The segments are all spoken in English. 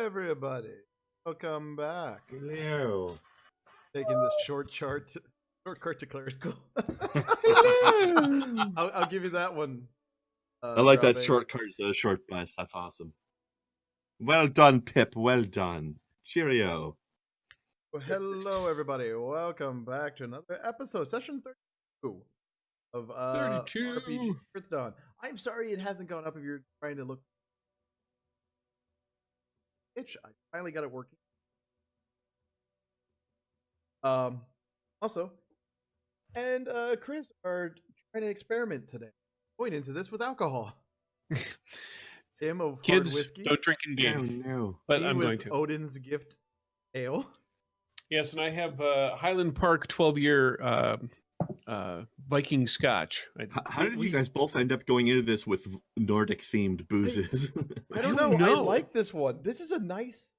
everybody. Welcome back. Hello. Taking the shortcut to Claire's School. I'll give you that one. I like that Robbie. short bus. That's awesome. Well done, Pip. Well done. Cheerio. Well, hello, everybody. Welcome back to another episode, session 32 of 32. RPG Earthdawn. I'm sorry it hasn't gone up if you're trying to look. I finally got it working. Also, and Chris are trying to experiment today. Going into this with alcohol. Him of Kids, hard whiskey. don't drink in game. No. But Me I'm with going to. Odin's gift ale. Yes, and I have Highland Park 12-year Viking Scotch. How did you guys both end up going into this with Nordic-themed boozes? I don't know. I like this one. This is a nice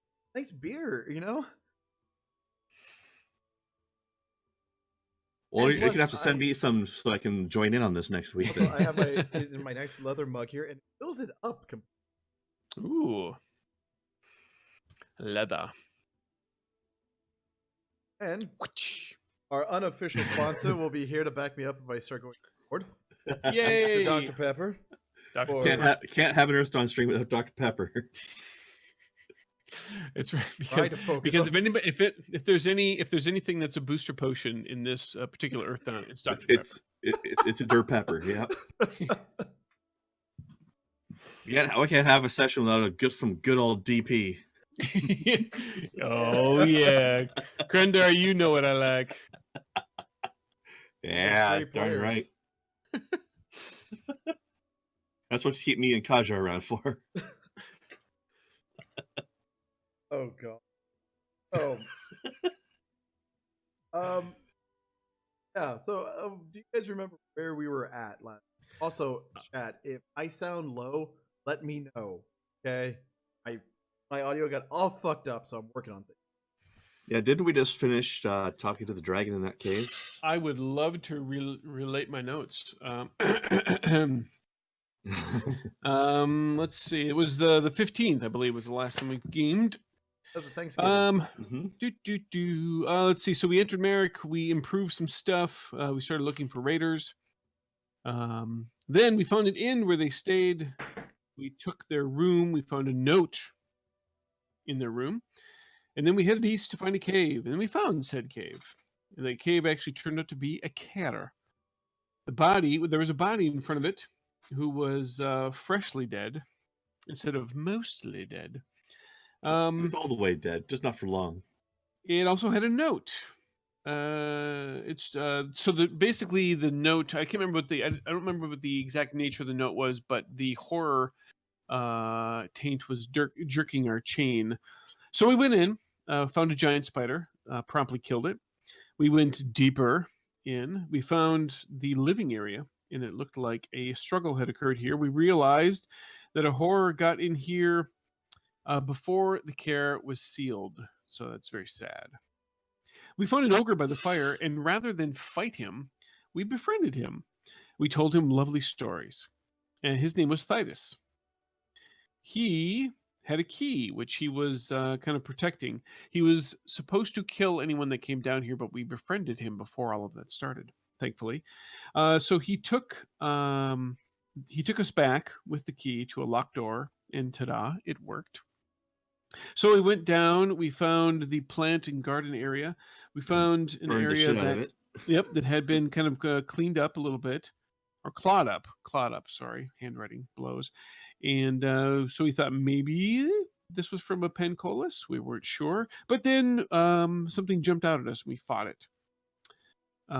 beer, you know? Well, And you're going to plus, have to send me some so I can join in on this next week. Also, I have my nice leather mug here, and it fills it up. Ooh. Leather. And our unofficial sponsor will be here to back me up if I start going forward. Yay! Dr. Pepper. Dr. Or- Can't have an Earthdawn stream without Dr. Pepper. It's right Try to focus because on- if anybody if there's anything that's a booster potion in this particular Earthdawn, it's Dr. Pepper. It's a dirt pepper. Yeah. We can't have a session without some good old DP. Oh yeah, Krendar, you know what I like. Yeah, Three darn players. right. That's what you keep me and Kaja around for. Oh god. Oh. Yeah. So, do you guys remember where we were at last? Also, chat. If I sound low, let me know. Okay. My audio got all fucked up, so I'm working on things. Yeah, didn't we just finish talking to the dragon in that cave? I would love to relate my notes. Let's see. It was the 15th, I believe, was the last time we gamed. That's a Thanksgiving. Let's see. So we entered Merrick. We improved some stuff. We started looking for raiders. Then we found an inn where they stayed. We took their room. We found a note in their room. And then we headed east to find a cave. And then we found said cave. And the cave actually turned out to be a catter. There was a body in front of it who was freshly dead instead of mostly dead. He was all the way dead, just not for long. It also had a note. Basically the note. I can't remember I don't remember what the exact nature of the note was, but the horror taint was jerking our chain. So we went in, found a giant spider, promptly killed it. We went deeper in. We found the living area, and it looked like a struggle had occurred here. We realized that a horror got in here before the care was sealed. So that's very sad. We found an ogre by the fire, and rather than fight him, we befriended him. We told him lovely stories. And his name was Thydus. He had a key, which he was kind of protecting. He was supposed to kill anyone that came down here, but we befriended him before all of that started, thankfully. So he took us back with the key to a locked door, and ta-da, it worked. So we went down. We found the plant and garden area. We found an Burned the area shit out of it. that had been kind of cleaned up a little bit, or clawed up. Sorry, handwriting blows. And so we thought maybe this was from a Pencolis. We weren't sure, but then something jumped out at us, and we fought it.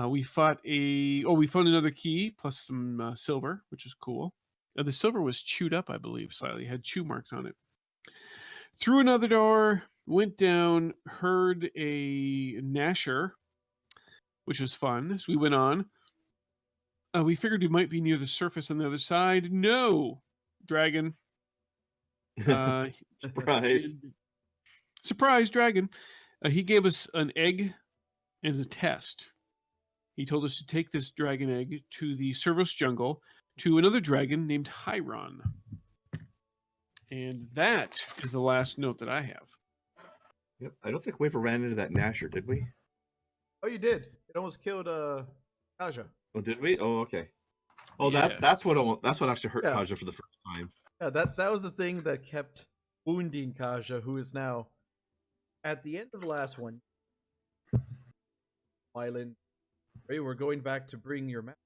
We found another key plus some silver, which is cool. The silver was chewed up, I believe, slightly. It had chew marks on it. Through another door, went down, heard a gnasher, which was fun. So we went on. We figured we might be near the surface on the other side. No, dragon. Surprise, dragon. He gave us an egg and a test. He told us to take this dragon egg to the Cervos jungle to another dragon named Hyron. And that is the last note that I have. Yep. I don't think we ever ran into that Nasher, did we? Oh, you did. It almost killed Kaja. Oh, did we? Oh, okay. Oh, Yes. that's what actually hurt Yeah. Kaja for the first time. Yeah, that was the thing that kept wounding Kaja, who is now at the end of the last one. Island, hey, we're going back to bring your map.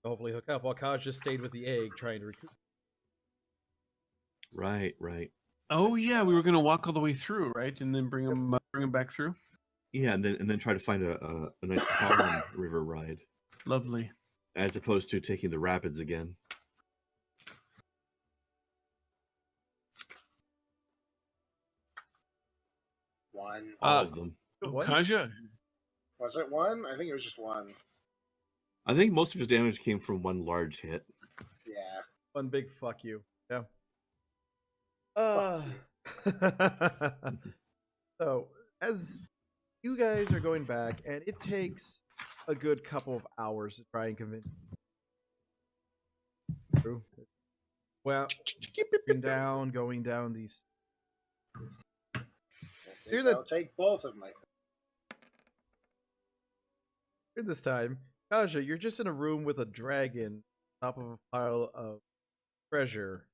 Hopefully hook up while Kaja stayed with the egg trying to recruit. Right, right. Oh yeah, we were gonna walk all the way through, right, and then bring him back through. Yeah, and then try to find a nice calm river ride, Lovely. as opposed to taking the rapids again. One. All of them. What? Kaja. Was it one? I think it was just one. I think most of his damage came from one large hit. Yeah. One big fuck you. Yeah. Fuck So, as you guys are going back, and it takes a good couple of hours to try and convince. True. Well, going down these. Guess that- I'll take both of my. Here this time, Kaja, you're just in a room with a dragon on top of a pile of treasure,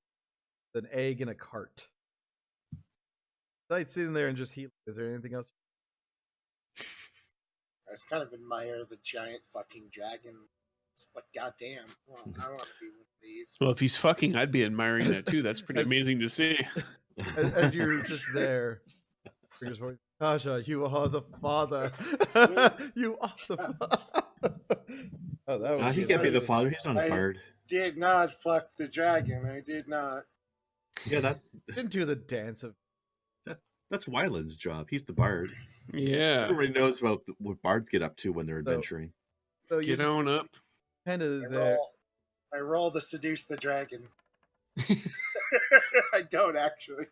with an egg in a cart. Besides sitting there and just healing, is there anything else? I just kind of admire the giant fucking dragon. It's like, goddamn, well, I want to be one of these. Well, if he's fucking, I'd be admiring that too. That's pretty As- amazing to see. As you're just there, fingers pointing, Kaja, you are the father. You are the father. Oh, that was. He can't be the amazing. father. He's not a I- bard. Did not fuck the dragon. I did not. Yeah, Didn't do the dance of. that's Wyland's job. He's the bard. Yeah. Everybody knows about what bards get up to when they're So- adventuring. So you Get on up. kind of I there. roll to seduce the dragon. I don't actually.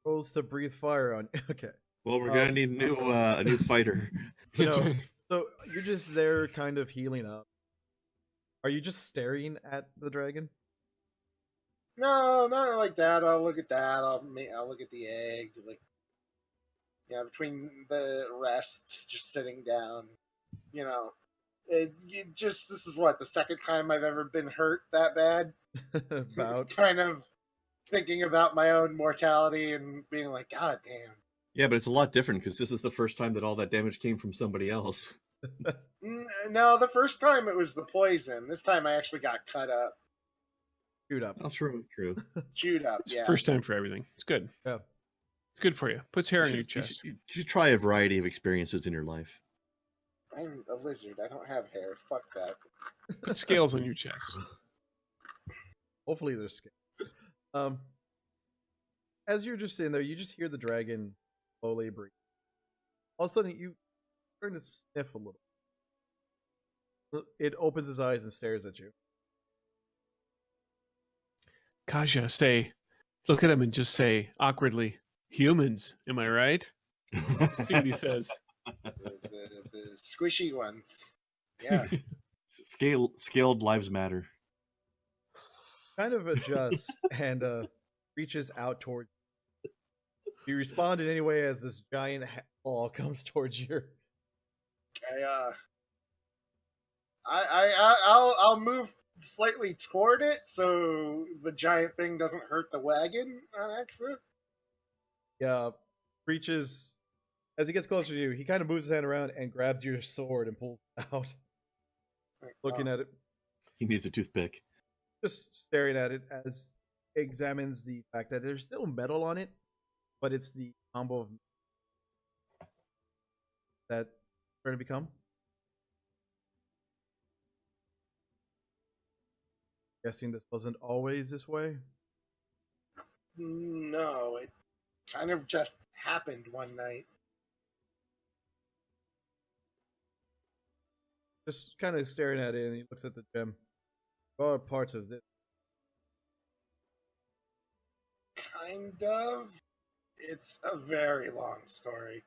Rolls to breathe fire on. Okay. Well, we're gonna need a new fighter. You That's know, right. so you're just there, kind of healing up. Are you just staring at the dragon? No, not like that. I'll look at that. I'll look at the egg. Like, yeah, between the rests, just sitting down. You know, this is what the second time I've ever been hurt that bad. About. Kind of thinking about my own mortality and being like, God damn. Yeah, but it's a lot different because this is the first time that all that damage came from somebody else. No, the first time it was the poison. This time I actually got cut up, Shoot up. Oh, true. chewed up. It's Yeah. first time for everything. It's good. Yeah. It's good for you. Puts hair on You your should- you chest. should- you should try a variety of experiences in your life. I'm a lizard. I don't have hair. Fuck that. Put scales on your chest. Hopefully they're scared. As you're just sitting there, you just hear the dragon slowly breathe. All of a sudden, you turn to sniff a little. It opens its eyes and stares at you. Kaja, look at him and just say awkwardly, humans, am I right? See what he says. The squishy ones. Yeah. Scaled lives matter. Kind of adjusts and reaches out towards you. You respond in any way as this giant ball comes towards your. I'll move slightly toward it so the giant thing doesn't hurt the wagon on accident. Yeah, reaches. As he gets closer to you, he kind of moves his hand around and grabs your sword and pulls it out. Looking at it, He needs a toothpick. just staring at it as examines the fact that there's still metal on it, but it's the combo of that trying to become. Guessing this wasn't always this way. No, it kind of just happened one night. Just kind of staring at it, and he looks at the gem. What are parts of this? Kind of. It's a very long story.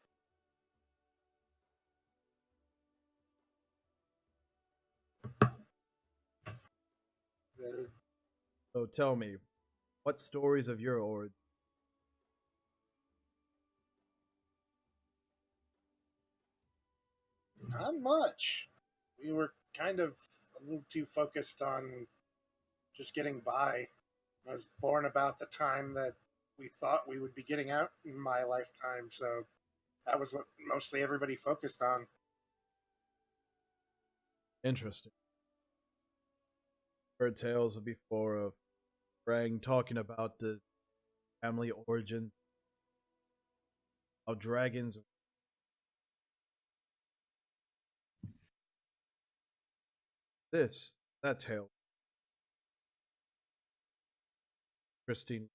The So tell me, what stories of your origin? Not much. We were kind of a little too focused on just getting by. I was born about the time that we thought we would be getting out in my lifetime, so that was what mostly everybody focused on. Interesting. Heard tales before of Brang talking about the family origin of dragons. That tale. Christine.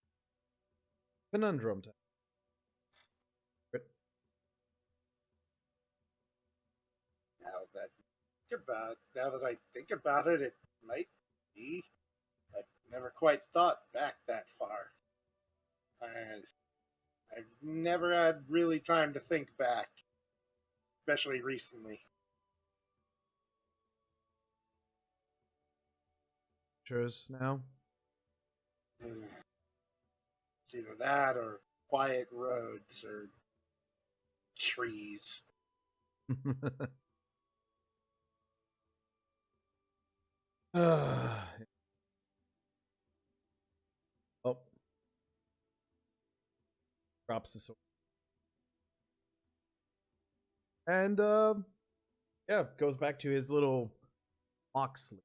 Conundrum time. Now that I think about it, it might be. I've never quite thought back that far. I've never had really time to think back, especially recently. Pictures now. It's either that or quiet roads or trees. Oh. Drops the sword. And yeah, goes back to his little mock sleep.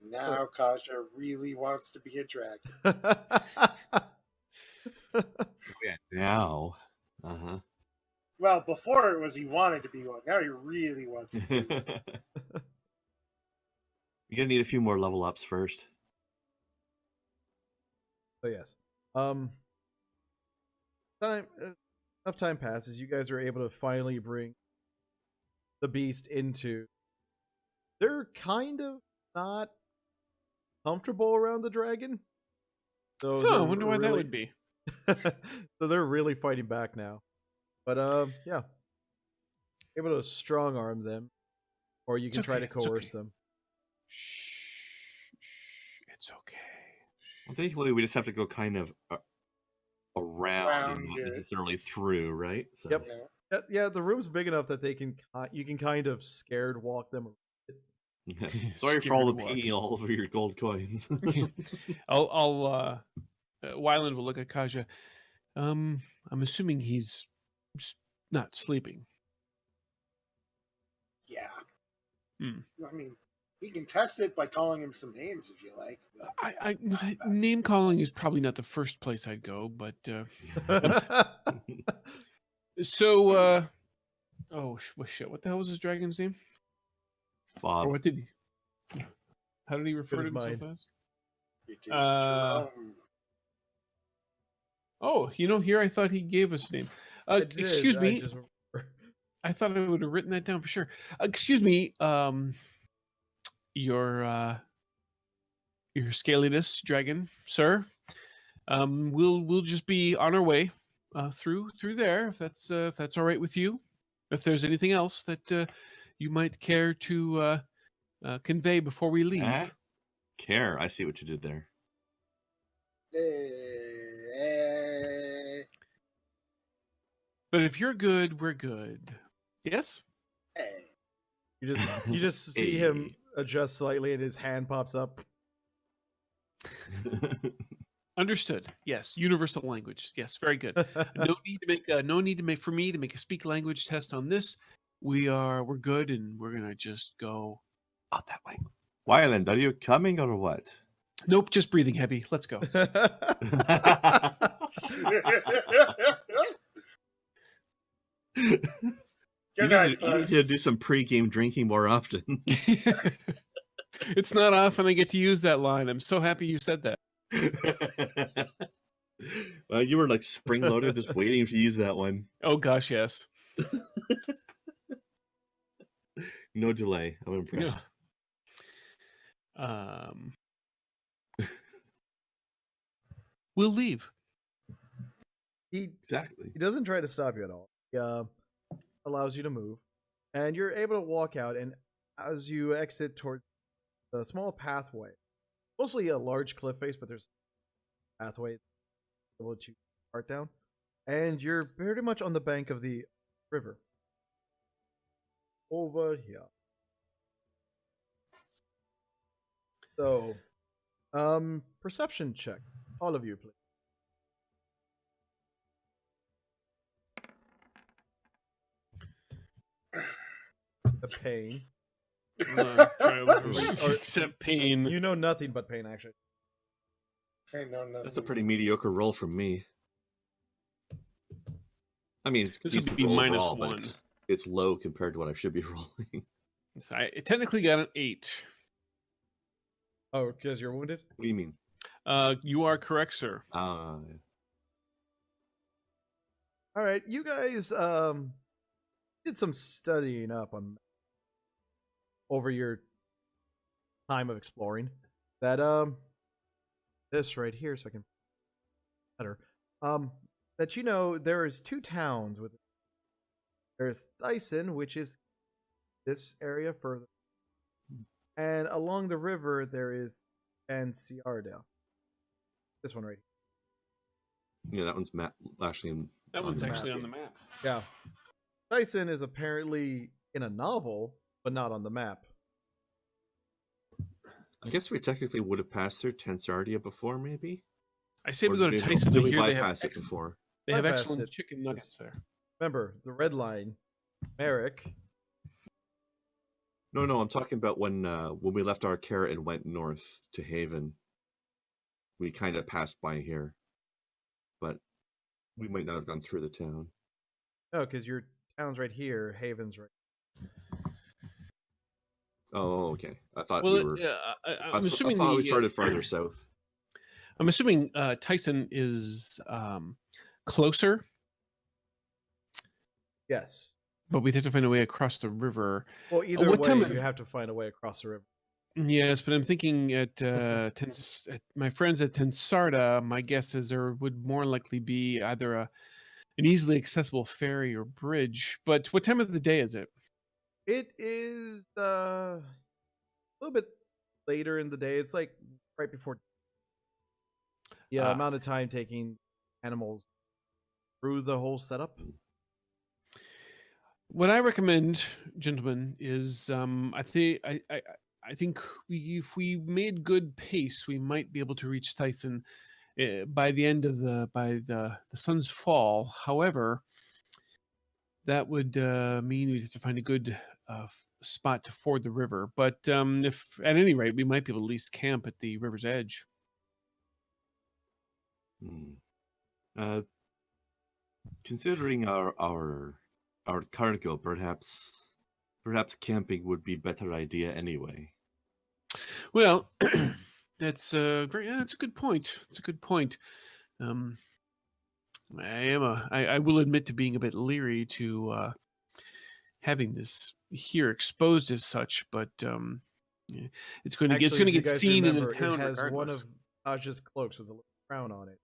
Now Kaja really wants to be a dragon. Yeah, now. Uh-huh. Well, before it was he wanted to be one. Now he really wants to be one. You're gonna need a few more level ups first. So yes. Enough time passes. You guys are able to finally bring the beast into. They're kind of not comfortable around the dragon. So I wonder why that would be. So they're really fighting back now. But yeah. Able to strong arm them. Or you can try to coerce them. Shh. It's okay. I think we just have to go kind of around and not necessarily through, right? So. Yep. Yeah, the room's big enough that you can kind of scared walk them. Sorry for all the pee all over your gold coins. I'll Wyland will look at Kaja. I'm assuming he's not sleeping. Yeah. I mean, we can test it by calling him some names if you like. I name calling is probably not the first place I'd go, but so oh shit! What the hell was his dragon's name? Bob. Or what did he? How did he refer to himself as? It is Jerome. Oh, here I thought he gave us a name. Excuse me. I thought I would have written that down for sure. Excuse me. Your scaliness, dragon, sir. We'll just be on our way through there if that's all right with you. If there's anything else that you might care to convey before we leave. Care. I see what you did there. But if you're good, we're good. Yes? You just see him adjust slightly and his hand pops up. Understood. Yes, universal language. Yes, very good. No need to make for me to make a speak language test on this. We're good, and we're gonna just go out that way. Wyland, are you coming or what? Nope, just breathing heavy. Let's go. You need to do some pre-game drinking more often. It's not often I get to use that line. I'm so happy you said that. Well, you were like spring-loaded, just waiting to use that one. Oh gosh, yes. No delay. I'm impressed. Yeah. We'll leave. He Exactly. He doesn't try to stop you at all. He allows you to move, and you're able to walk out. And as you exit toward a small pathway, mostly a large cliff face, but there's a pathway able to start down, and you're pretty much on the bank of the river. Over here. So, perception check, all of you, please. The pain. Try to accept pain. You know nothing but pain, actually. I know nothing. That's a pretty mediocre roll from me. I mean, it's This decent would be roll minus overall, but 1. it's low compared to what I should be rolling. So I technically got an 8. Oh, because you're wounded? What do you mean? You are correct, sir. All right, you guys did some studying up on over your time of exploring. That this right here, so I can better. That you know there is 2 towns with. There's Thyssen, which is this area further, and along the river there is Barsaive. This one right here. Yeah, that one's actually That one's the actually map. on the map. Yeah. Thyssen is apparently in a novel, but not on the map. I guess we technically would have passed through Tensardia before, maybe. I say we Or go to did Tyson. did I we hear they have bypass it excellent, before? they have Bypassed excellent it. chicken nuggets there. Remember, the red line, Merrick. No, I'm talking about when we left our carrot and went north to Haven. We kind of passed by here, but we might not have gone through the town. No, because your town's right here, Haven's right. Oh, okay. I thought Well, we were. I'm assuming I thought we started farther south. I'm assuming Tyson is closer, Yes. but we'd have to find a way across the river. Well, either what way, time you have to find a way across the river. Yes, but I'm thinking at, at my friends at Tensarda, my guess is there would more likely be either an easily accessible ferry or bridge. But what time of the day is it? It is a little bit later in the day. It's like right before. Yeah, amount of time taking animals through the whole setup. What I recommend, gentlemen, is I think if we made good pace, we might be able to reach Tyson by the end of the sun's fall. However, that would mean we'd have to find a good spot to ford the river. But if at any rate, we might be able to at least camp at the river's edge. Considering our cargo, perhaps camping would be a better idea anyway. Well, that's that's a good point. It's a good point. I will admit to being a bit leery to having this here exposed as such, but it's going to Actually, if you get guys seen in remember, the town It has regardless. one of Aj's cloaks with a little crown on it.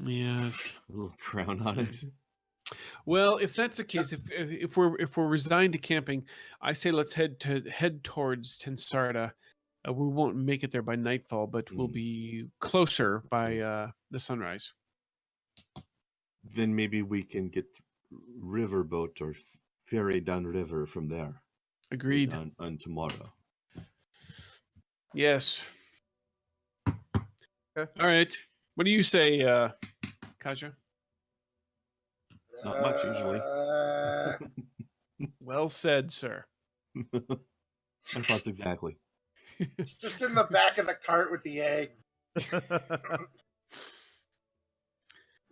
Yes. A little crown on it. Well, if that's the case, if we're resigned to camping, I say let's head towards Tensarda. We won't make it there by nightfall, but we'll be closer by the sunrise. Then maybe we can get riverboat or ferry downriver from there. Agreed. On tomorrow. Yes. Okay. All right. What do you say, Kaja? Not much usually. Well said, sir. My thoughts exactly. It's just in the back of the cart with the egg,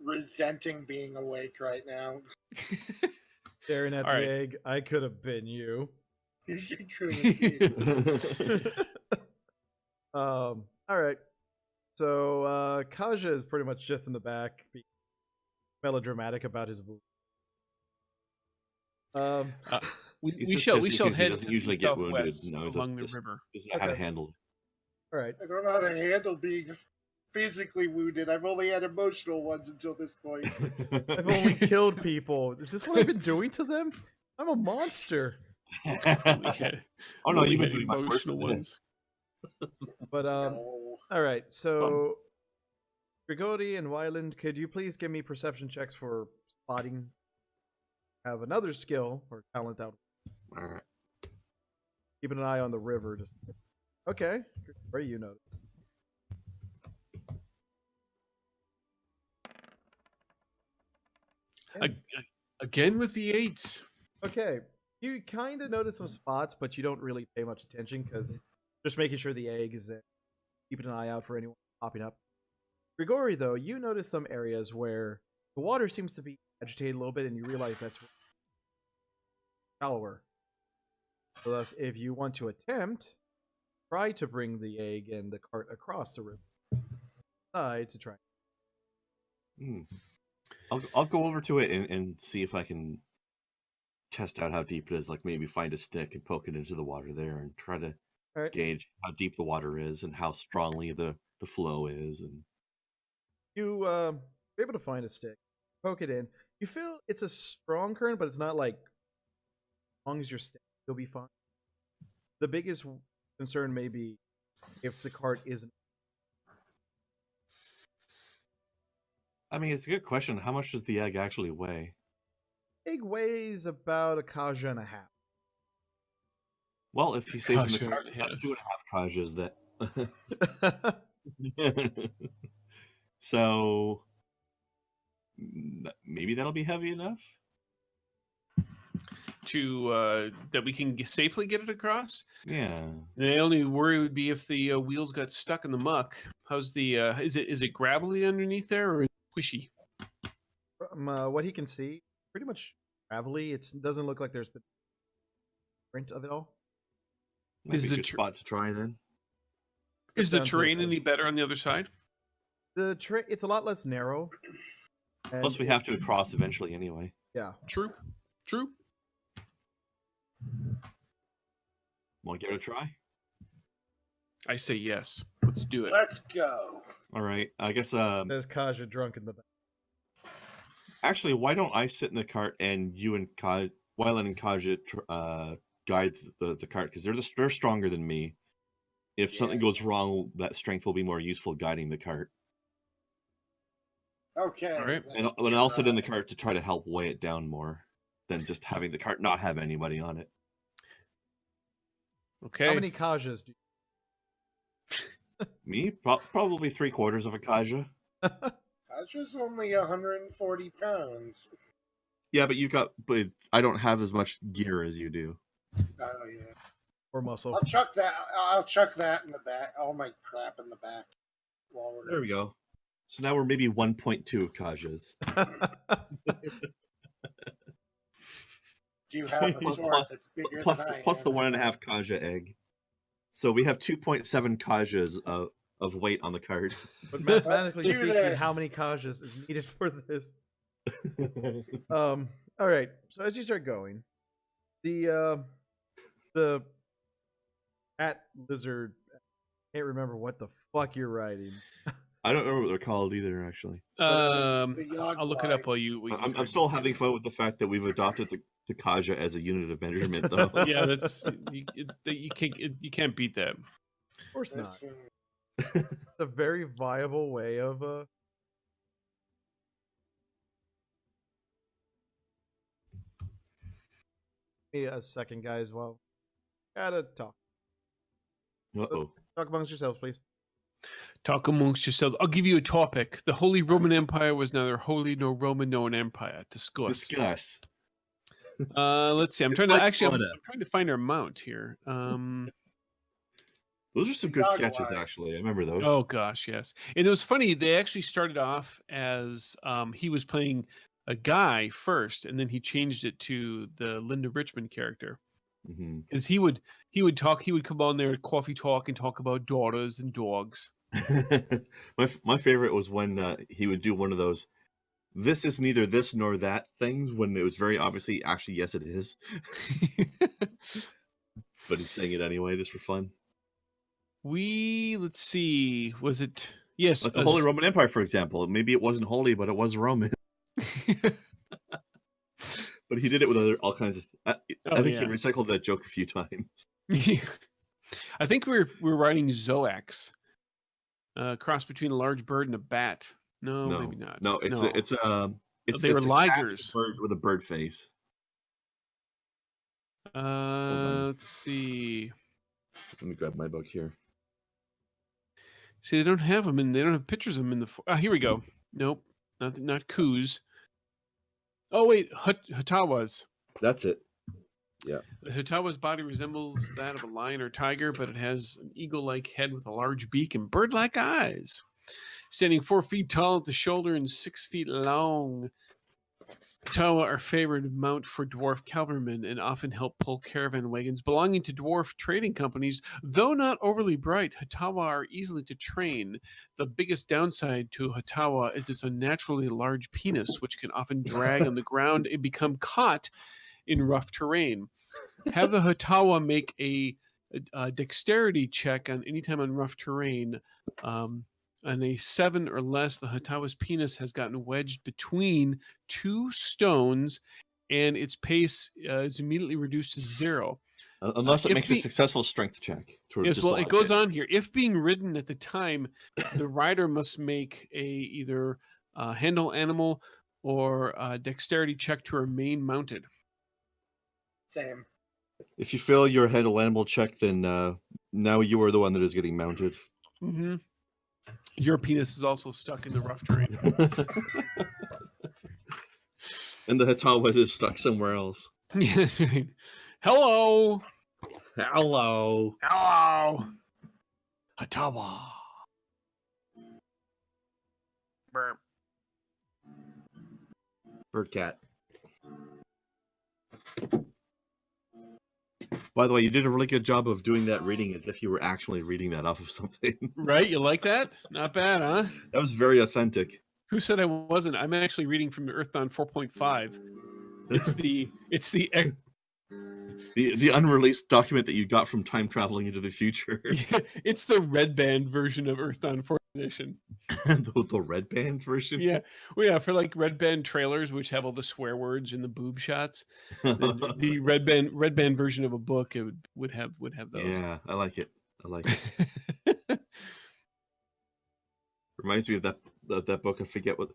resenting being awake right now. Staring at All the right. egg. I could have been you. All right. So Kaja is pretty much just in the back, being melodramatic about his wound. We shall He head doesn't to usually the get wounded. southwest No, he's along the just river. doesn't know how to Okay. handle it. All right. I don't know how to handle being physically wounded. I've only had emotional ones until this point. I've only killed people. Is this what I've been doing to them? I'm a monster. Oh no, you've been had doing much worse emotional than this. ones. But No. all right. So Grigori and Wyland, could you please give me perception checks for spotting? Have another skill or talent out. All right. Keeping an eye on the river. Just okay. Where you know? Again with the 8s. Okay. You kind of notice some spots, but you don't really pay much attention because just making sure the egg is there. Keeping an eye out for anyone popping up. Grigori, though, you notice some areas where the water seems to be agitated a little bit, and you realize that's shallower. So thus, if you want to attempt, try to bring the egg and the cart across the river side to try. I'll go over to it and see if I can test out how deep it is. Like maybe find a stick and poke it into the water there and try to gauge how deep the water is and how strongly the flow is. And you're able to find a stick, poke it in. You feel it's a strong current, but it's not like as long as you're stick, you'll be fine. The biggest concern may be if the cart isn't. I mean, it's a good question. How much does the egg actually weigh? Egg weighs about a kaja and a half. Well, if he stays in the Kaja cart, and a that's 2.5 kajas. That. Okay. So maybe that'll be heavy enough To that we can safely get it across. Yeah. The only worry would be if the wheels got stuck in the muck. How's the is it gravelly underneath there or is it squishy? From what he can see, pretty much gravelly. It doesn't look like there's been print of it all. Might Is be a the good spot to try then. Is the down to terrain some- any better on the other side? It's a lot less narrow. Plus, and we have to cross eventually anyway. Yeah. True. Want to give it a try? I say yes. Let's do it. Let's go. All right. I guess. There's Kaja drunk in the back. Actually, why don't I sit in the cart and you and Wyland and Kaja guide the cart because they're stronger than me. If something goes wrong, that strength will be more useful guiding the cart. Okay. All right. And I'll sit in the cart to try to help weigh it down more than just having the cart not have anybody on it. Okay. How many Kajas do Me? Probably 3/4 of a Kaja. That's just only 140 pounds. Yeah, but I don't have as much gear as you do. Oh yeah. or muscle? I'll chuck that in the back. All my crap in the back. While we're There we go. So now we're maybe 1.2 Kajas. Do you have a sword that's bigger Plus than I the am? 1.5 Kaja egg. So we have 2.7 Kajas of weight on the cart. But mathematically Let's do speaking, how this. many Kajas is needed for this? All right. So as you start going, the cat lizard. I can't remember what the fuck you're riding. I don't remember what they're called either, actually. The I'll look it up while you. I'm still having fun with the fact that we've adopted the Kaja as a unit of measurement, though. Yeah, that's you can't beat that. Of course not. Listen, It's a very viable way of Give me a second, guys. Well, gotta talk. Uh-oh. Talk amongst yourselves, please. Talk amongst yourselves. I'll give you a topic. The Holy Roman Empire was neither holy nor Roman nor an empire. Discuss. Discuss. Let's see. I'm It's trying to like actually. I'm Florida. trying to find our mount here. Those are some good Dog sketches, line. actually. I remember those. Oh gosh, yes. And it was funny. They actually started off as he was playing a guy first, and then he changed it to the Linda Richmond character Mm-hmm. because he would talk. He would come on there at coffee talk and talk about daughters and dogs. my favorite was when he would do one of those "this is neither this nor that" things when it was very obviously actually yes it is, but he's saying it anyway just for fun. Let's see. Was it yes? Like the Holy Roman Empire, for example. Maybe it wasn't holy, but it was Roman. But he did it with all kinds of. I Oh, think he yeah. recycled that joke a few times. I think we're riding Zoax. Cross between a large bird and a bat. No, maybe not. No, it's no. it's They were a cat ligers. with a bird face. on. Let's see. Let me grab my book here. See, they don't have them, and they don't have pictures of them in the. Here we go. Nope, not Coos. Oh wait, Hatawas. That's it. Yeah. The Hatawa's body resembles that of a lion or tiger, but it has an eagle-like head with a large beak and bird-like eyes. Standing 4 feet tall at the shoulder and 6 feet long, Hatawa are favored mount for dwarf cavalrymen and often help pull caravan wagons belonging to dwarf trading companies. Though not overly bright, Hatawa are easily to train. The biggest downside to Hatawa is its unnaturally large penis, which can often drag on the ground and become caught in rough terrain. Have the Hatawa make a dexterity check on any time on rough terrain. On a 7 or less, the Hatawa's penis has gotten wedged between 2 stones, and its pace is immediately reduced to 0. Unless it makes a successful strength check. Yes, well, it goes on here. If being ridden at the time, the rider must make either handle animal or a dexterity check to remain mounted. Same. If you fail your handle animal check, then now you are the one that is getting mounted. Mm-hmm. Your penis is also stuck in the rough terrain. And the Hatawa is stuck somewhere else. Yes, right. Hello. Hello. Hello. Hatawa. Burp. Bird cat. By the way, you did a really good job of doing that reading as if you were actually reading that off of something. Right? You like that? Not bad, huh? That was very authentic. Who said I wasn't? I'm actually reading from the Earthdawn 4.5. It's the unreleased document that you got from time traveling into the future. It's the red band version of Earthdawn 4th edition. the red band version? Yeah. Well, yeah, for like red band trailers, which have all the swear words and the boob shots. The red band version of a book, it would have those. Yeah, I like it. Reminds me of that book. I forget what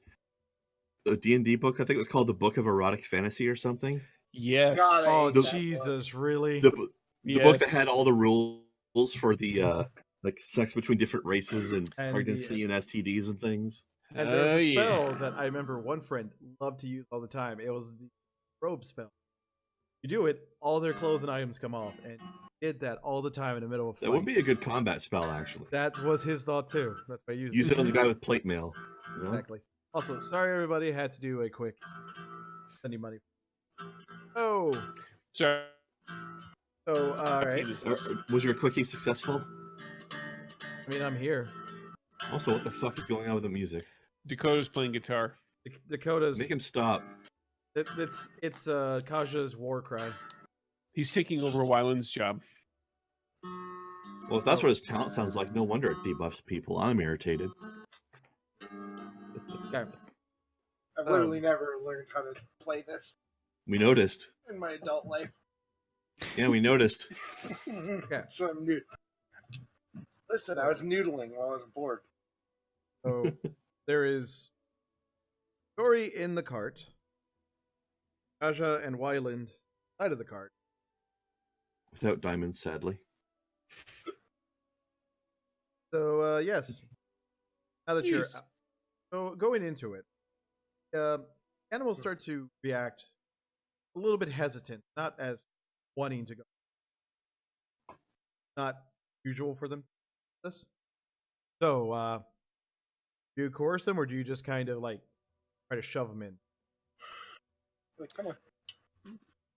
the D&D book. I think it was called The Book of Erotic Fantasy or something. Yes. God, Jesus, really? The book that had all the rules for the like sex between different races and pregnancy and STDs and things. And there's a spell that I remember one friend loved to use all the time. It was the robe spell. You do it, all their clothes and items come off, and he did that all the time in the middle of fights. That would be a good combat spell, actually. That was his thought too. That's why I used it. Use it on the guy with plate mail. You know? Exactly. Also, sorry everybody, had to do a quick send you money. Oh, Sorry. so all right. Was your quickie successful? I mean, I'm here. Also, what the fuck is going on with the music? Dakota's playing guitar. Dakota's. Make him stop. It's Kaja's war cry. He's taking over Wyland's job. Well, if that's what his talent sounds like, no wonder it debuffs people. I'm irritated. Okay. I've literally never learned how to play this We noticed. in my adult life. Yeah, we noticed. Okay. So I'm new. Listen, I was noodling while I was bored. So there is story in the cart. Kaja and Wyland side of the cart. Without diamonds, sadly. So yes, now that you're going into it, animals start to react a little bit hesitant, not as wanting to go. Not usual for them. This. So, do you coerce them, or do you just kind of like try to shove them in? Like, come on.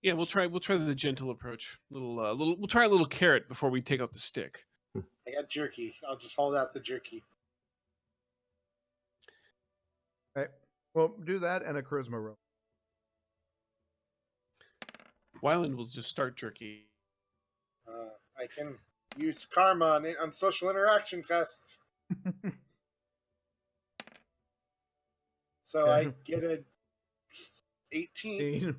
Yeah, we'll try the gentle approach. We'll try a little carrot before we take out the stick. I got jerky. I'll just hold out the jerky. Right. Well, do that and a charisma roll. Wyland will just start jerky. I can use karma on social interaction tests. So I get a 18.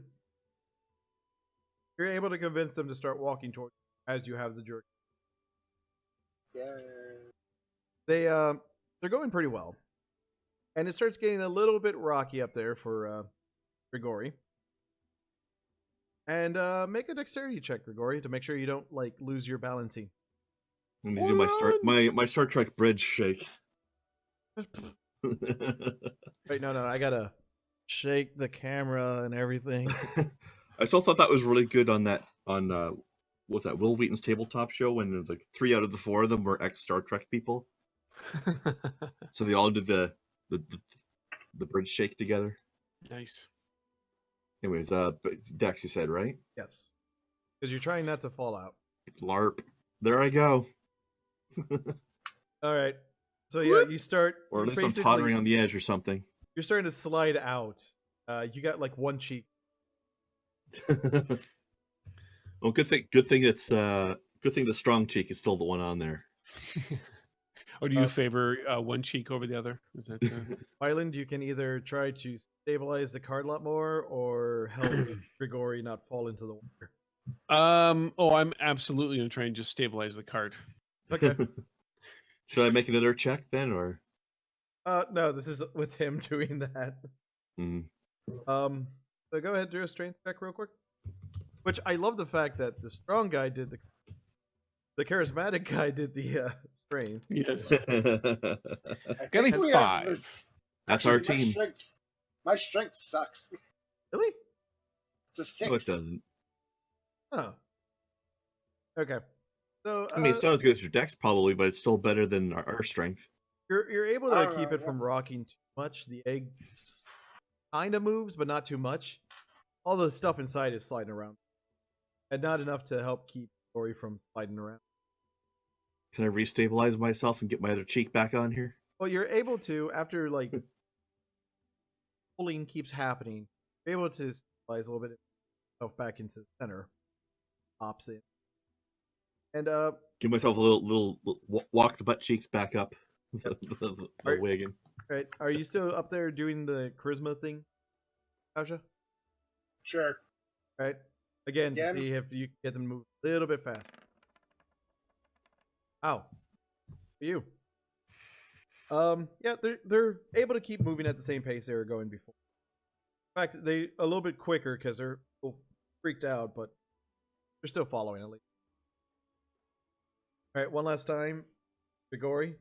You're able to convince them to start walking towards you as you have the jerk. Yeah. They're going pretty well, and it starts getting a little bit rocky up there for Grigori. And make a dexterity check, Grigori, to make sure you don't like lose your balancing. Let me do my Star Trek bridge shake. Wait, no, I gotta shake the camera and everything. I still thought that was really good on what's that, Will Wheaton's tabletop show, when it was like 3 out of the 4 of them were ex Star Trek people, so they all did the bridge shake together. Nice. Anyways, Dex, you said, right? Yes, because you're trying not to fall out. LARP. There I go. All right. So yeah, you start. Or at least I'm tottering on the edge or something. You're starting to slide out. You got like one cheek. Well, good thing the strong cheek is still the one on there. Or do you favor one cheek over the other? Is that Island, you can either try to stabilize the card a lot more or help Grigori not fall into the water. I'm absolutely gonna try and just stabilize the cart. Okay. Should I make another check then, or? No, this is with him doing that. Mm. So go ahead, do a strength check real quick. Which I love the fact that the strong guy did the charismatic guy did the strength. Yes. I Got think a we have 5. this- That's Actually, our team. My strength sucks. Really? It's a No, it 6. doesn't. Oh. Okay. So I mean, it's not as good as your Dex probably, but it's still better than our strength. you're able to keep it from that's- rocking too much. The egg kind of moves, but not too much. All the stuff inside is sliding around, and not enough to help keep Tori from sliding around. Can I restabilize myself and get my other cheek back on here? Well, you're able to, after like pulling keeps happening, you're able to stabilize a little bit yourself back into the center, pops in, and Give myself a little walk the butt cheeks back up. the wigging. right, are you still up there doing the charisma thing, Tasha? Sure. Right, again to Again? see if you can get them to move a little bit faster. Ow, for you. Yeah, they're able to keep moving at the same pace they were going before. In fact, they a little bit quicker because they're a little freaked out, but they're still following at least. All right, one last time, Grigori,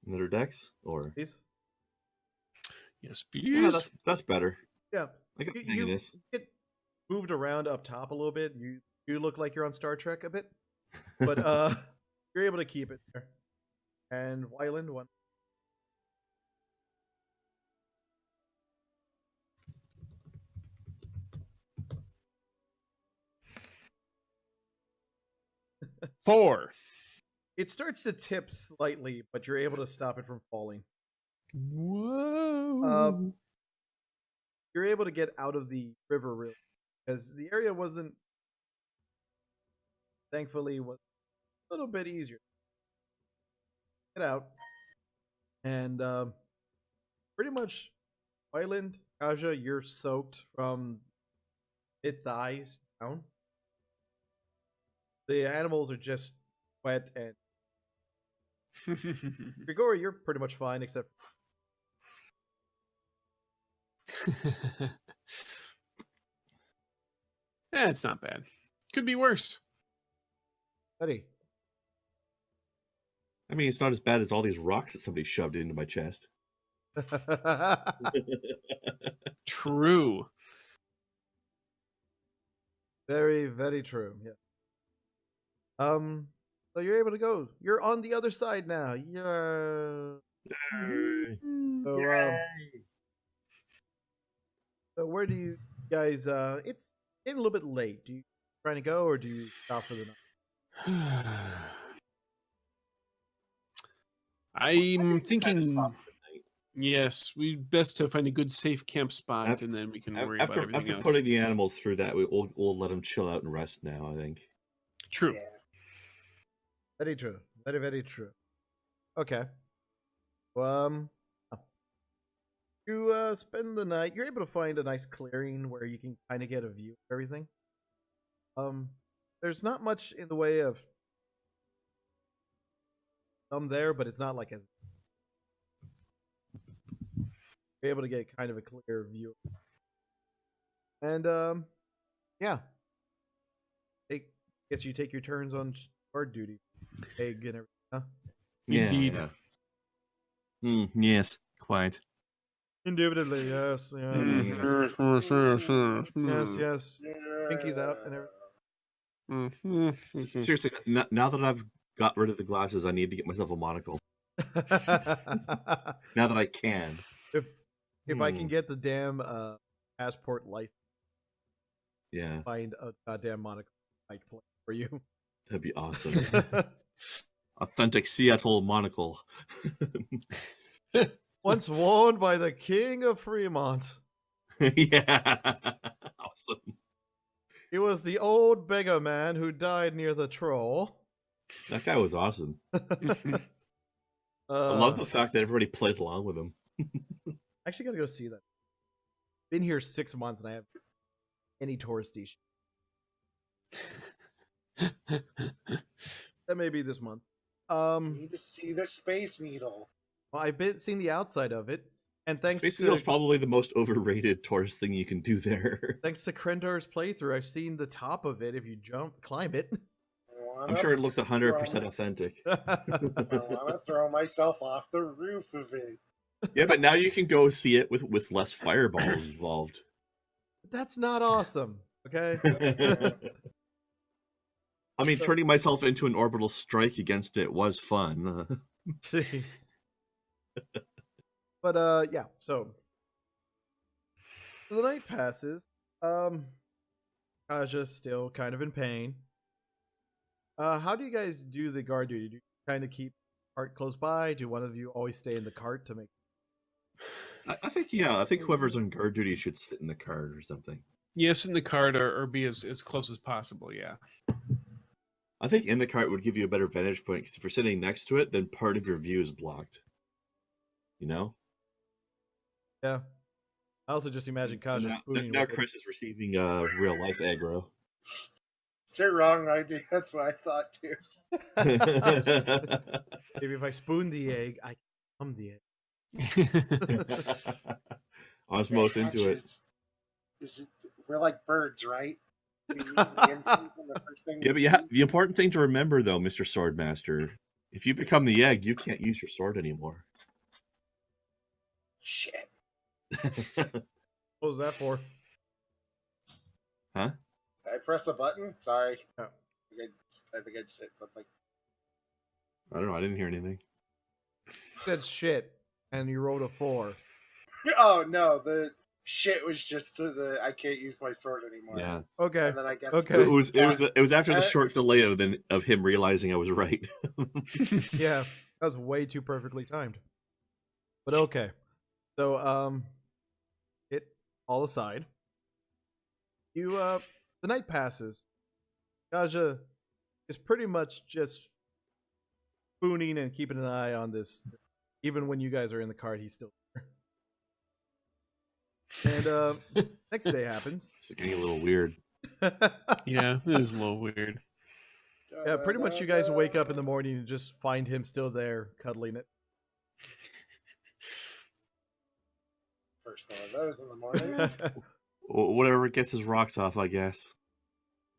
Another Dex, or please. Yes, yeah, please. that's better. Yeah, I got the hang of this. get moved around up top a little bit. You look like you're on Star Trek a bit, but you're able to keep it there. And Wyland, one. Four. It starts to tip slightly, but you're able to stop it from falling. Whoa. You're able to get out of the river really, because the area wasn't, thankfully, was a little bit easier. Get out, and pretty much, Wyland, Kaja, you're soaked from mid thighs down. The animals are just wet, and Grigori, you're pretty much fine, except It's not bad. Could be worse. Betty. I mean, it's not as bad as all these rocks that somebody shoved into my chest. True. Very, very true. Yeah. So you're able to go. You're on the other side now. Yeah. So, so where do you guys? It's getting a little bit late. Do you trying to go, or do you stop for the night? I'm thinking. Yes, we best to find a good safe camp spot, Af- and then we can worry about After everything else. putting the animals through that, we'll let them chill out and rest now, I think. True. Yeah. Very true. Very, very true. Okay. Well, you spend the night. You're able to find a nice clearing where you can kind of get a view of everything. There's not much in the way of some there, but it's not like as you're able to get kind of a clear view. And yeah, guess you take your turns on guard duty, egg and everything. Huh? Indeed. Yeah. Yes, quite. Indubitably, yes, yes, yes. Pinky's out and everything. Seriously, now that I've got rid of the glasses, I need to get myself a monocle. Now that I can. If I can get the damn passport license, Yeah, find a goddamn monocle bike plate for you. that'd be awesome. Authentic Seattle monocle. Once worn by the King of Fremont. Yeah, awesome. He was the old beggar man who died near the troll. That guy was awesome. I love the fact that everybody played along with him. I actually gotta go see that. Been here 6 months and I have any touristy shit. That may be this month. Need to see the Space Needle. Well, I've seen the outside of it, and thanks Space to Needle's probably the most overrated tourist thing you can do there. thanks to Krendar's playthrough, I've seen the top of it. If you climb it. I'm sure it looks 100% authentic. I want to throw myself off the roof of it. Yeah, but now you can go see it with less fireballs involved. That's not awesome. Okay. I mean, turning myself into an orbital strike against it was fun. Jeez. But yeah, so the night passes. Kaja's still kind of in pain. How do you guys do the guard duty? Do you kind of keep the cart close by? Do one of you always stay in the cart to make? I think whoever's on guard duty should sit in the cart or something. Yes, in the cart or be as close as possible. Yeah. I think in the cart would give you a better vantage point because if you're sitting next to it, then part of your view is blocked. You know? Yeah. I also just imagine Kaja spooning. Now Chris is receiving real life aggro. It's the wrong idea. That's what I thought too. Maybe if I spoon the egg, I can come the egg. Osmose into it. We're like birds, right? Yeah, but the important thing to remember, though, Mr. Swordmaster, if you become the egg, you can't use your sword anymore. Shit. What was that for? Huh? Did I press a button? Sorry. Oh. I think I just said something. I don't know. I didn't hear anything. You said shit, and you rolled a 4. Oh no, the shit was just to the I can't use my sword anymore. Yeah. Okay. And then I guess Okay. It was after the short delay of him realizing I was right. Yeah, that was way too perfectly timed. But okay. So it all aside, you the night passes. Kaja is pretty much just spooning and keeping an eye on this. Even when you guys are in the cart, he's still there. And next day happens. It's getting a little weird. Yeah, it is a little weird. Yeah, pretty much you guys wake up in the morning and just find him still there, cuddling it. First one of those in the morning. Whatever gets his rocks off, I guess.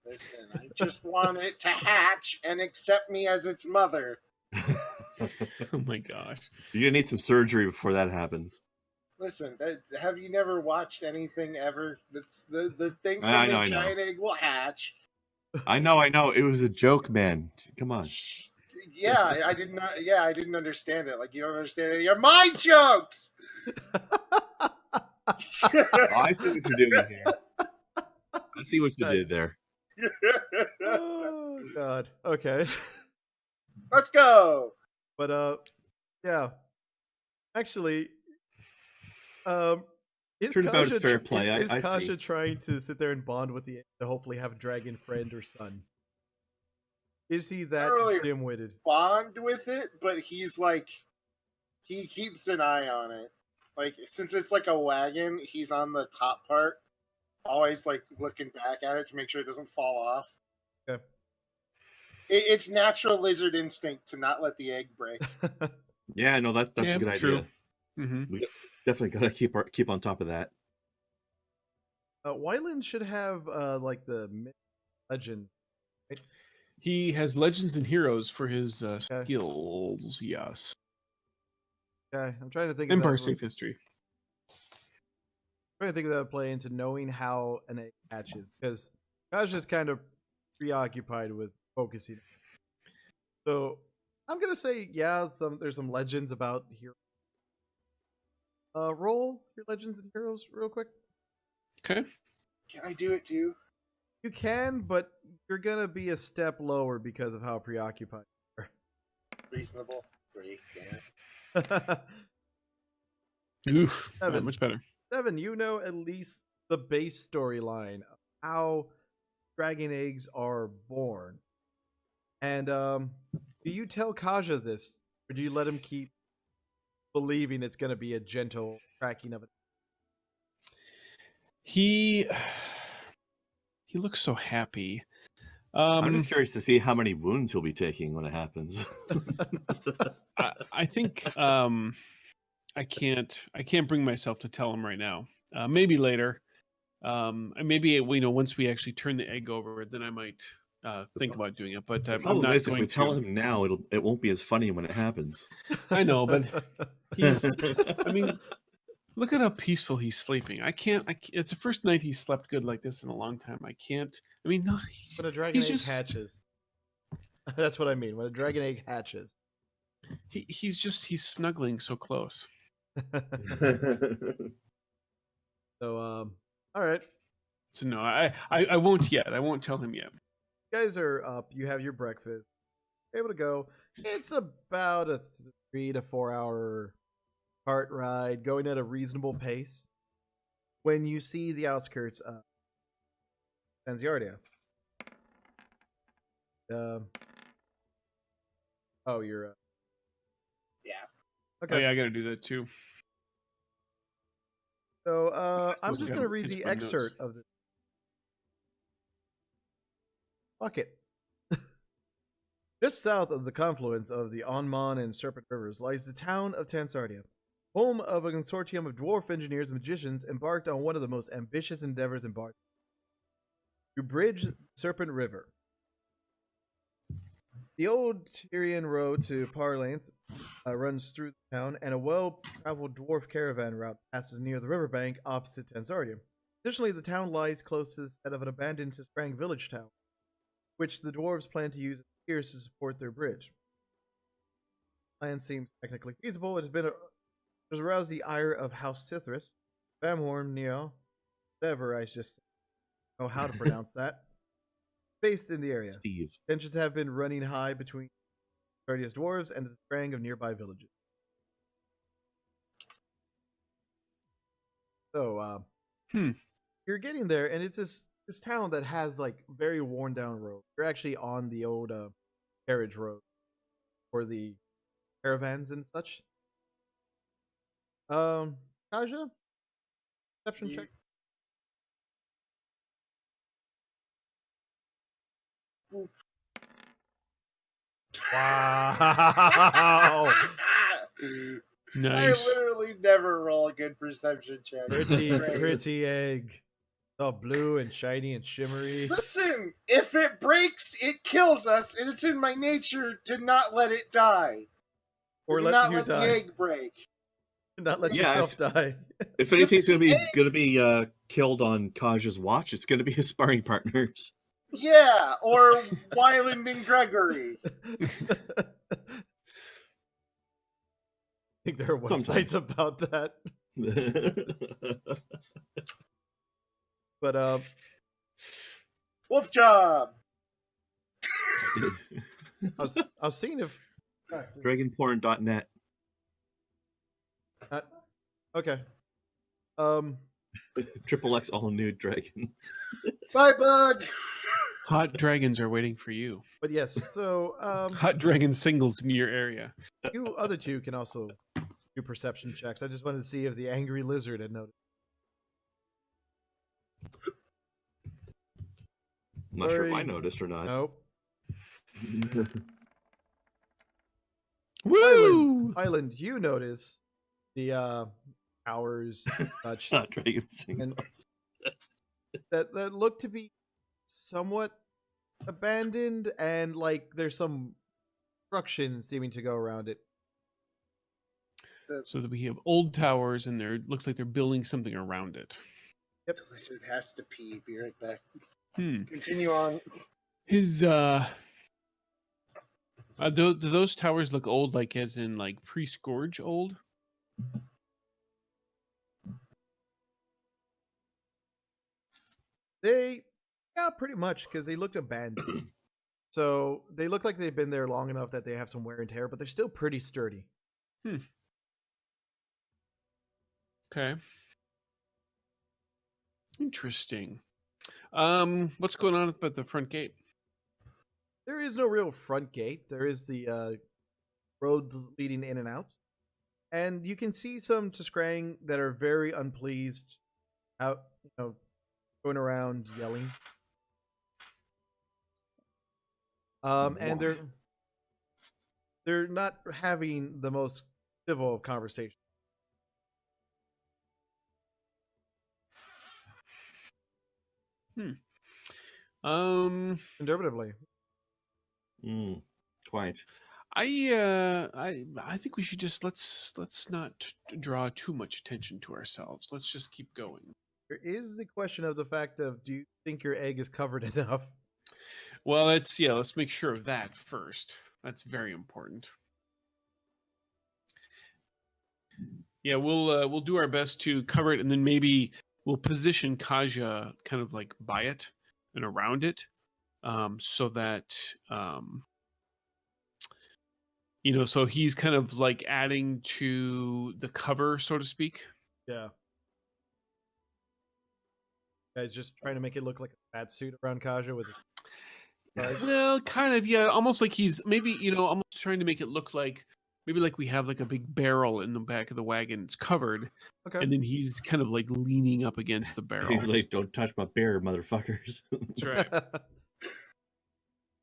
Listen, I just want it to hatch and accept me as its mother. Oh my gosh. You're gonna need some surgery before that happens. Listen, have you never watched anything ever? That's the thing from I the know. giant egg will hatch. I know. It was a joke, man. Come on. Yeah, I did not. Yeah, I didn't understand it. Like you don't understand it. You're my jokes. I see what you're doing here. I see what you did there. Oh God. Okay. Let's go. But yeah. Actually, is Turn about Kaja fair play. Is I Kaja see. trying to sit there and bond with the to hopefully have a dragon friend or son? Is he that Not really dim-witted? bond with it, but he's like, he keeps an eye on it. Like since it's like a wagon, he's on the top part, always like looking back at it to make sure it doesn't fall off. Okay. It's natural lizard instinct to not let the egg break. Yeah, no, that's Yeah, a good true. idea. Mm-hmm. We definitely got to keep on top of that. Wyland should have like the legend. Right? He has legends and heroes for his skills. Yes, Okay, I'm trying to think and of that. Barsaive history. Trying to think of that play into knowing how an egg hatches, because I was just kind of preoccupied with focusing. So I'm gonna say, yeah, there's some legends about heroes. Roll your legends and heroes real quick. Okay. Can I do it too? You can, but you're gonna be a step lower because of how preoccupied you Reasonable. 3. Damn it. are. Oof. Seven. Much better. 7, you know at least the base storyline of how dragon eggs are born. And do you tell Kaja this, or do you let him keep believing it's going to be a gentle cracking of it? He looks so happy. I'm just curious to see how many wounds he'll be taking when it happens. I think I can't bring myself to tell him right now. Maybe later. And maybe once we actually turn the egg over, then I might think about doing it. But I'm not If going we to. tell him now, it won't be as funny when it happens. I know, but he's. I mean, look at how peaceful he's sleeping. It's the first night he's slept good like this in a long time. I can't. I mean, no. When a dragon egg hatches. That's what I mean. When a dragon egg hatches. He's snuggling so close. So all right. So no, I won't yet. I won't tell him yet. You guys are up. You have your breakfast. You're able to go. It's about a 3 to 4 hour cart ride, going at a reasonable pace. When you see the outskirts of Tanziardia. Oh, you're. Yeah. Okay. Oh yeah, I got to do that too. So I'm just gotta going to read pinch the my notes. excerpt of this. Fuck it. Just south of the confluence of the Onmon and Serpent Rivers lies the town of Tansardia, home of a consortium of dwarf engineers and magicians embarked on one of the most ambitious endeavors in Bard to bridge the Serpent River. The old Tyrian road to Parlanth runs through the town, and a well-traveled dwarf caravan route passes near the riverbank opposite Tansardia. Additionally, the town lies close to the set of an abandoned Sprang village tower, which the dwarves plan to use as piers to support their bridge. The plan seems technically feasible. It has aroused the ire of House Sithris, Bamhorn, Neo, whatever I just know how to pronounce that, based in the area. Steve. Tensions have been running high between Tardia's dwarves and the Sprang of nearby villages. So, you're getting there, and it's this town that has like very worn down road. You're actually on the old carriage road for the caravans and such. Kaja, perception check. Wow. Nice. I literally never roll a good perception check. Pretty egg. It's all blue and shiny and shimmery. Listen, if it breaks, it kills us, and it's in my nature to not let it die. Or to let not you let die. the egg break. Not let yourself die. If anything's gonna be killed on Kaja's watch, it's gonna be his sparring partners. Yeah, or Wyland and Gregory. I think there are websites about that. But Wolf job. I was seeing if Dragonporn.net. Okay. Triple X all nude dragons. Bye, bud. Hot dragons are waiting for you. But yes, so Hot dragon singles in your area. you other two can also do perception checks. I just wanted to see if the angry lizard had noticed. I'm not sure if I Sorry. noticed or not. Nope. Woo! Highland, you notice the towers and such Not dragon sing. and that look to be somewhat abandoned, and like there's some construction seeming to go around it. So that we have old towers, and there looks like they're building something around it. The lizard has to pee. Be right back. Hmm. Continue on. His do those towers look old, like as in like pre-scourge old? Yeah, pretty much, because they looked abandoned. So they look like they've been there long enough that they have some wear and tear, but they're still pretty sturdy. Okay. Interesting. What's going on at the front gate? There is no real front gate. There is the road leading in and out. And you can see some Tiskrang that are very unpleased out, going around yelling. And they're not having the most civil of conversations. Conservatively. Quite. I think we should just let's not draw too much attention to ourselves. Let's just keep going. There is the question of the fact of, do you think your egg is covered enough? Well, let's make sure of that first. That's very important. Yeah, we'll do our best to cover it, and then maybe we'll position Kaja kind of like by it and around it, so that so he's kind of like adding to the cover, so to speak. Yeah. Guys just trying to make it look like a fat suit around Kaja with his cards. Well, kind of, yeah, almost like he's maybe almost trying to make it look like maybe like we have like a big barrel in the back of the wagon. It's covered, Okay. and then he's kind of like leaning up against the barrel. He's like, "Don't touch my bear, motherfuckers." That's right.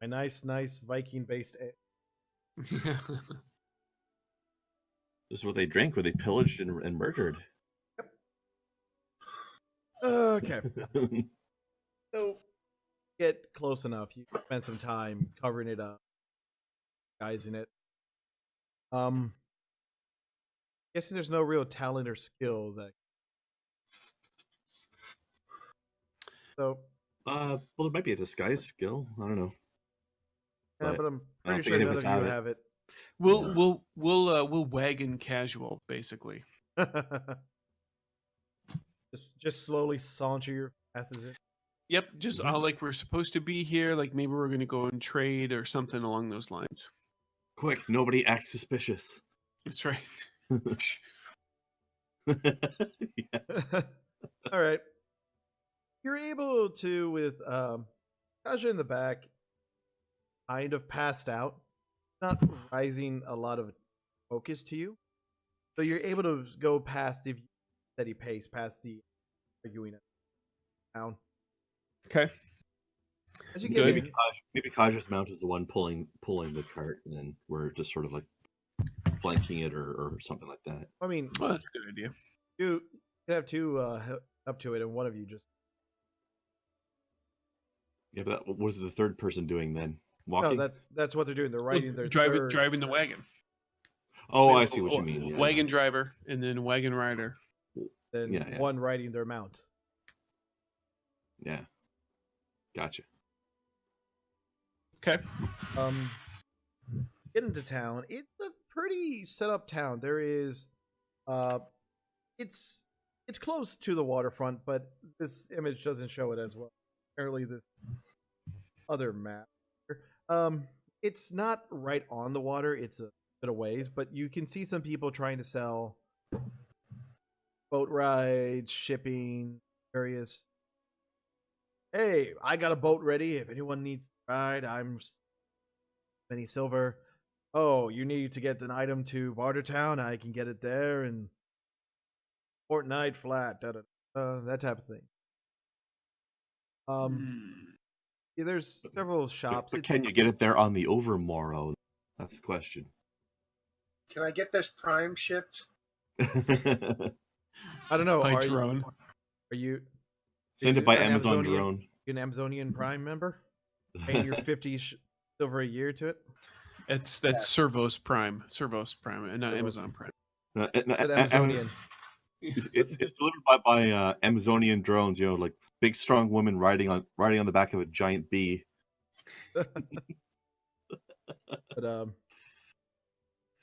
A nice Viking-based egg. This is what they drank when they pillaged and murdered. Okay. So, get close enough. You spend some time covering it up, guys in it. Guessing there's no real talent or skill that. So. Well, there might be a disguise skill. I don't know. Yeah, but I'm I don't pretty think sure any none of of us you have it. have it. We'll wagon casual, basically. just slowly saunter your asses in. Yep, just like we're supposed to be here. Like maybe we're going to go and trade or something along those lines. Quick, nobody act suspicious. That's right. Yeah. All right. You're able to, with Kaja in the back, kind of passed out, not rising a lot of focus to you. So you're able to go past the steady pace, past the arguing down. Okay. As you get Good. in, Maybe Kaja's mount is the one pulling the cart, and then we're just sort of like flanking it or something like that. I mean, Well, that's a good idea. you can have two up to it, and one of you just. Yeah, but what is the third person doing then? Walking? No, that's what they're doing. They're riding their driving the wagon. Oh, I see what you mean. Yeah. Wagon driver and then wagon rider. Then one riding their mount. Yeah. Gotcha. Okay. Get into town. It's a pretty set up town. There is it's close to the waterfront, but this image doesn't show it as well. Apparently this other map. It's not right on the water, it's a bit of ways, but you can see some people trying to sell boat rides, shipping, various. Hey, I got a boat ready. If anyone needs to ride, I'm many silver. Oh, you need to get an item to Bartertown? I can get it there and fortnight flat, that type of thing. Yeah, there's several shops. But can you get it there on the overmorrow? That's the question. Can I get this Prime shipped? I don't know. By Are drone. you Send is it by an Amazon Amazonian- drone. an Amazonian Prime member? Paying your 50 over a year to it? That's Yeah. Servos Prime, and not Servos. Amazon Prime. Is it Amazonian? It's delivered by Amazonian drones. You know, like big, strong women riding on the back of a giant bee. But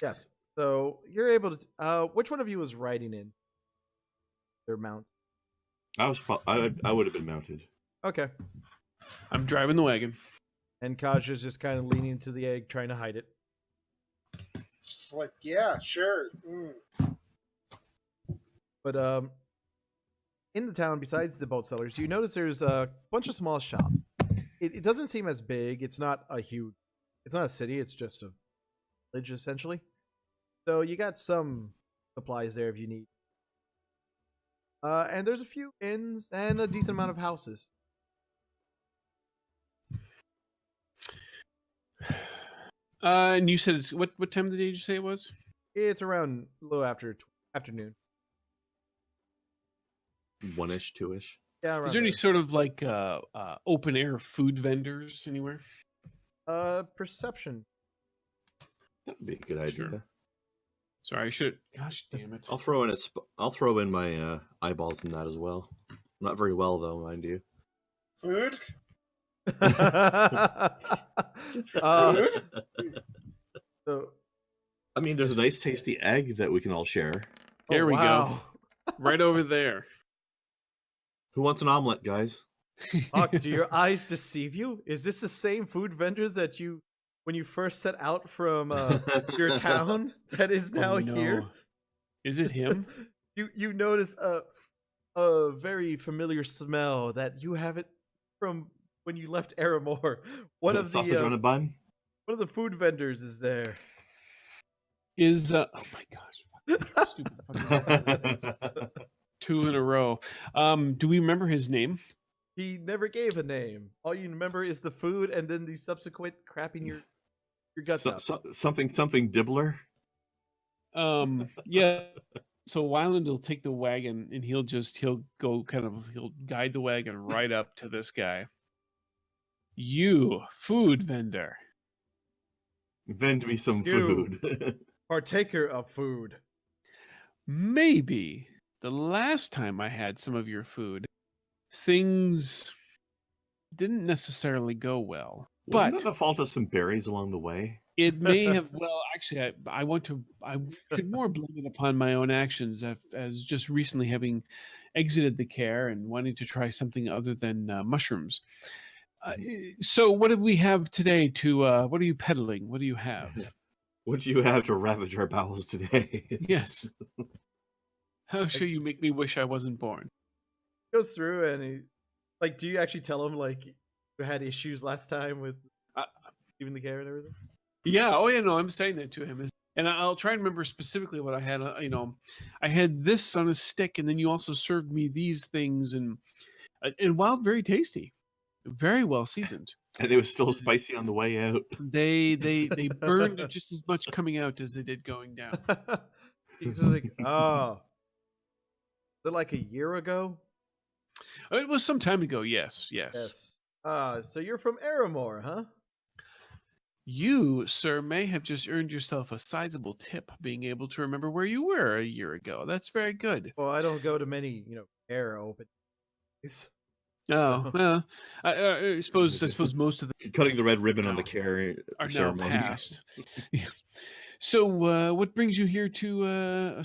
yes. So you're able to. Which one of you was riding in their mount? I would have been mounted. Okay. I'm driving the wagon. And Kaja's just kind of leaning into the egg, trying to hide it. Just like, yeah, sure. But in the town, besides the boat sellers, you notice there's a bunch of small shops. It doesn't seem as big. It's not a city. It's just a village essentially. So you got some supplies there if you need. And there's a few inns and a decent amount of houses. And you said it's what time of the day did you say it was? It's around a little after afternoon. 1-ish, 2-ish. Yeah, around Is there any there. sort of like open air food vendors anywhere? Perception. That'd be a good idea. Sure. Sorry, I should. Gosh damn it! I'll throw in my eyeballs in that as well. Not very well though, mind you. Food? So, I mean, there's a nice, tasty egg that we can all share. There we go. wow. Right over there. Who wants an omelet, guys? Huck, do your eyes deceive you? Is this the same food vendors that you, when you first set out from your town, that is now Oh, no. here? Is it him? You notice a very familiar smell that you have it from when you left Aramore. One of sausage on a the bun. one of the food vendors is there. Is oh my gosh, stupid fucking 2 in a row. Do we remember his name? He never gave a name. All you remember is the food and then the subsequent crapping your guts out. Something Dibbler. Yeah. So Wyland will take the wagon and he'll guide the wagon right up to this guy. You, food vendor. Vend me some You. food. Partaker of food. Maybe the last time I had some of your food, things didn't necessarily go well. Wasn't But that the fault of some berries along the way? it may have. Well, actually, I should more blame it upon my own actions, as just recently having exited the care and wanting to try something other than mushrooms. So, what do we have today? What are you peddling? What do you have? What do you have to ravage our bowels today? Yes. How shall you make me wish I wasn't born? Goes through and he, like, do you actually tell him like you had issues last time with even the care and everything? Yeah. Oh, yeah. No, I'm saying that to him. And I'll try and remember specifically what I had. I had this on a stick, and then you also served me these things, and wild, very tasty, very well seasoned. And it was still spicy on the way out. They burned just as much coming out as they did going down. He's just like, oh, is it like a year ago? It was some time ago. Yes. Yes. So you're from Aramore, huh? You, sir, may have just earned yourself a sizable tip being able to remember where you were a year ago. That's very good. Well, I don't go to many, air open. Oh, well, I suppose most of them Cutting the red ribbon on the care are now ceremony. past. Yes. So, what brings you here to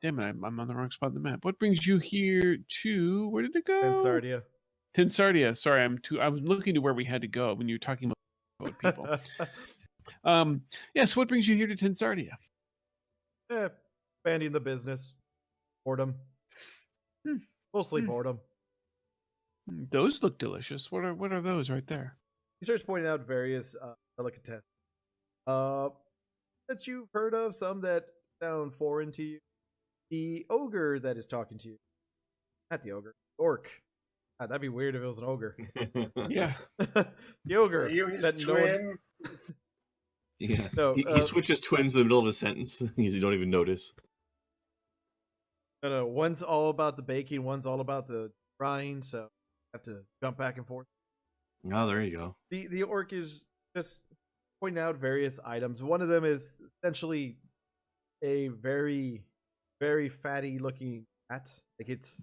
damn it, I'm on the wrong spot on the map. What brings you here to? Where did it go? Pensardia. Tensardia. Sorry, I was looking to where we had to go when you were talking about people. Yes. What brings you here to Tensardia? Expanding the business. Boredom. Mostly boredom. Those look delicious. What are those right there? He starts pointing out various delicatessen. That you've heard of, some that sound foreign to you. The ogre that is talking to you. Not the ogre. Orc. That'd be weird if it was an ogre. Yeah. The ogre. Are you his that no one- twin? Yeah. No, He switches twins in the middle of a sentence. You don't even notice. No, one's all about the baking, one's all about the frying, so I have to jump back and forth. Oh, there you go. The orc is just pointing out various items. One of them is essentially a very, very fatty looking rat. Like it's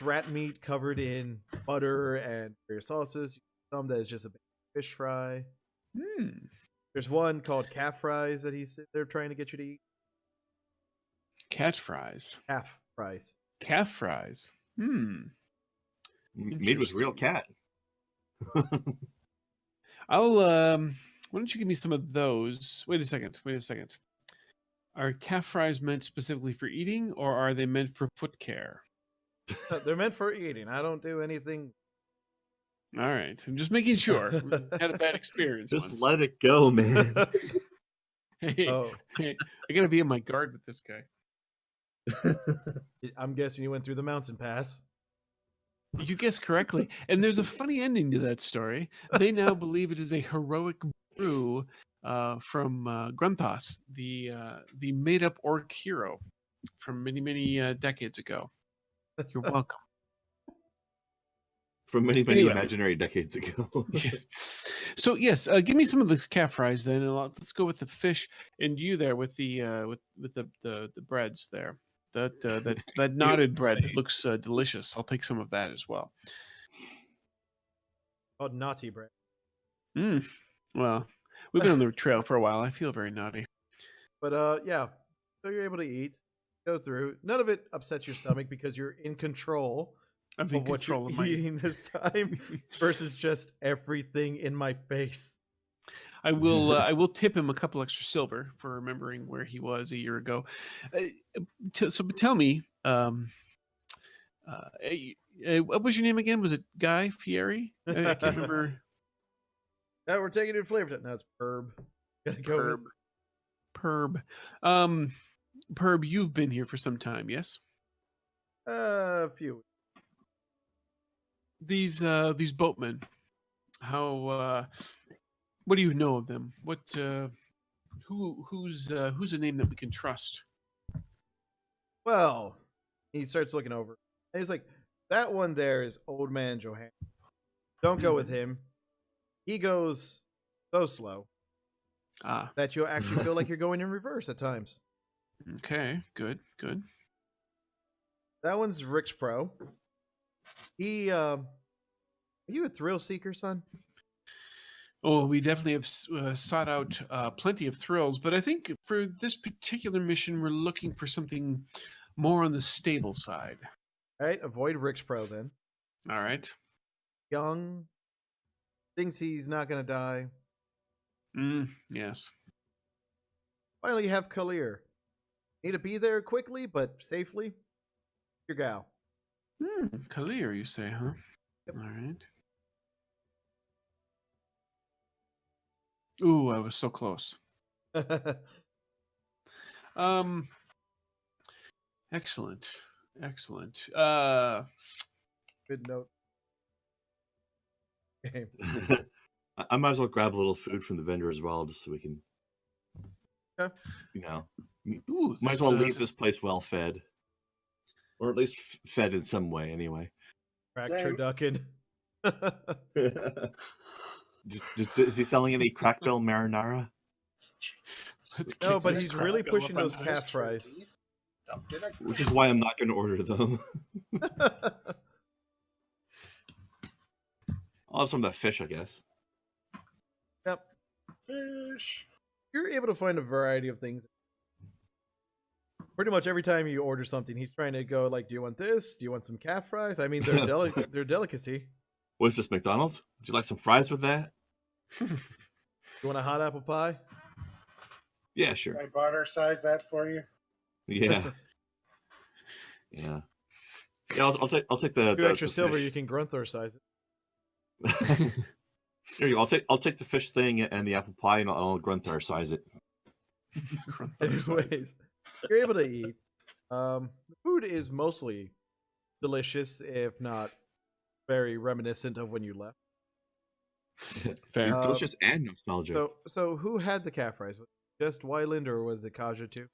rat meat covered in butter and various sauces. Some that is just a fish fry. There's one called calf fries that they're trying to get you to eat. Cat fries. Calf fries. Calf fries. Made with real cat. I'll why don't you give me some of those? Wait a second. Are calf fries meant specifically for eating, or are they meant for foot care? They're meant for eating. I don't do anything. All right, I'm just making sure. Had a bad experience. Just once. let it go, man. Hey, Oh, hey, I gotta be on my guard with this guy. I'm guessing you went through the mountain pass. You guessed correctly, and there's a funny ending to that story. They now believe it is a heroic brew from Grunthos, the made-up orc hero from many decades ago. You're welcome. From many Anyway. imaginary decades ago. Yes. So yes, give me some of this calf fries then, and let's go with the fish, and you there with the with the breads there. That knotted bread looks delicious. I'll take some of that as well. Called naughty bread. Well, we've been on the trail for a while. I feel very naughty. But yeah, so you're able to eat, go through. None of it upsets your stomach because you're in control I'm in of what control you're of my. eating this time versus just everything in my face. I will tip him a couple extra silver for remembering where he was a year ago. So tell me, what was your name again? Was it Guy Fieri? I can't remember. Now we're taking it flavor. No, it's Perb. Gotta go Perb. Perb, you've been here for some time, yes? a few. These boatmen. How? What do you know of them? What? Who's a name that we can trust? Well, he starts looking over. And he's like, that one there is Old Man Johan. Don't go with him. He goes so slow that you'll actually feel like you're going in reverse at times. Okay, good. That one's Rick's Pro. He, are you a thrill seeker, son? Oh, we definitely have sought out plenty of thrills, but I think for this particular mission, we're looking for something more on the stable side. All right, avoid Rick's Pro then. All right. Young, thinks he's not going to die. Yes. Finally, you have Kalir. Need to be there quickly, but safely. Your gal. Kalir, you say, huh? Yep. All right. Ooh, I was so close. Excellent. Good note. Okay. I might as well grab a little food from the vendor as well, just so we can, Okay. Ooh, might as well leave this place well fed, or at least fed in some way, anyway. Crack Same. turducken. Is he selling any crackbell marinara? Let's No, kick but this he's crap really up pushing on those high. calf fries. Which is why I'm not going to order them. I'll have some of that fish, I guess. Yep. Fish. You're able to find a variety of things. Pretty much every time you order something, he's trying to go like, "Do you want this? Do you want some calf fries?" I mean, they're delicacy. What is this, McDonald's? Would you like some fries with that? You want a hot apple pie? Yeah, sure. I Barsaive that for you. Yeah. Yeah. I'll take the Two extra silver, fish. you can Grunthor size it. There you go. I'll take the fish thing and the apple pie, and I'll Grunthar size it. Anyways, you're able to eat. The food is mostly delicious, if not very reminiscent of when you left. Fair. Delicious and nostalgic. So who had the calf fries? Was it just Wyland or was it Kaja too?